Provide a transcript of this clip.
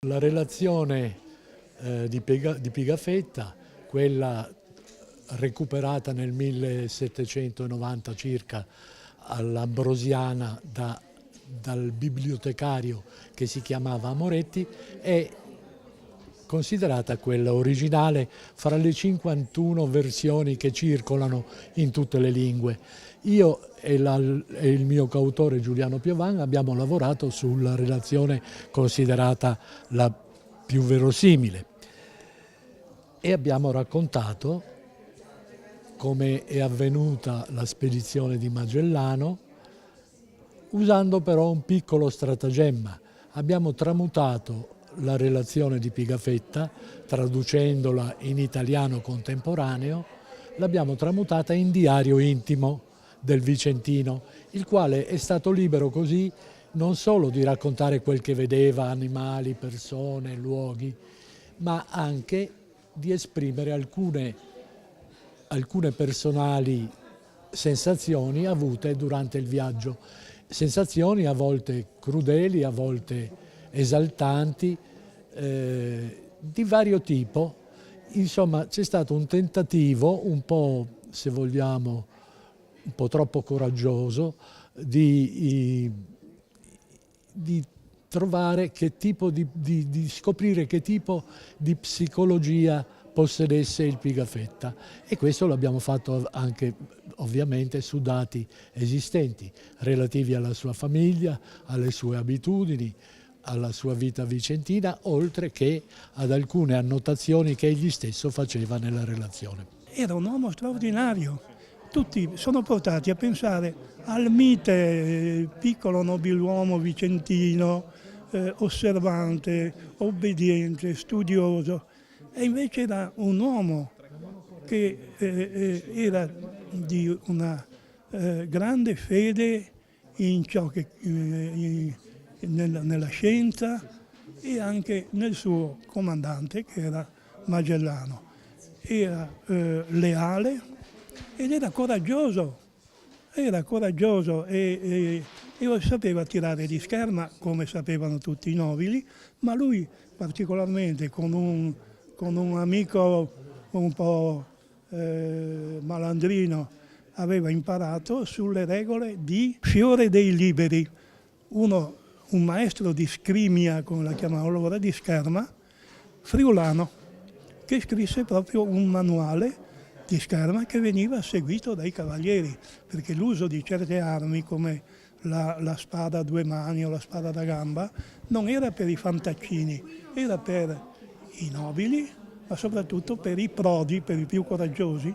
La relazione di Pigafetta, quella recuperata nel 1790 circa all'Ambrosiana dal bibliotecario che si chiamava Amoretti, è considerata quella originale fra le 51 versioni che circolano in tutte le lingue. Io e il mio coautore Giuliano Piovan abbiamo lavorato sulla relazione considerata la più verosimile e abbiamo raccontato come è avvenuta la spedizione di Magellano, usando però un piccolo stratagemma. Abbiamo tramutato la relazione di Pigafetta, traducendola in italiano contemporaneo, l'abbiamo tramutata in diario intimo del vicentino, il quale è stato libero così non solo di raccontare quel che vedeva, animali, persone, luoghi, ma anche di esprimere alcune personali sensazioni avute durante il viaggio. Sensazioni a volte crudeli, a volte esaltanti, di vario tipo. Insomma, c'è stato un tentativo, un po', se vogliamo, un po' troppo coraggioso, di trovare che tipo di scoprire che tipo di psicologia possedesse il Pigafetta, e questo l'abbiamo fatto anche ovviamente su dati esistenti relativi alla sua famiglia, alle sue abitudini, alla sua vita vicentina, oltre che ad alcune annotazioni che egli stesso faceva nella relazione. Era un uomo straordinario. Tutti sono portati a pensare al mite piccolo nobiluomo vicentino, osservante, obbediente, studioso, e invece era un uomo che era di una grande fede in ciò che, nella scienza e anche nel suo comandante, che era Magellano. Era leale ed era coraggioso e sapeva tirare di scherma come sapevano tutti i nobili, ma lui particolarmente con un amico un po' malandrino aveva imparato sulle regole di Fiore dei Liberi, un maestro di scrimmia, come la chiamavano allora, di scherma, friulano, che scrisse proprio un manuale di scherma che veniva seguito dai cavalieri, perché l'uso di certe armi come la spada a due mani o la spada da gamba non era per i fantaccini, era per i nobili, ma soprattutto per i prodi, per i più coraggiosi.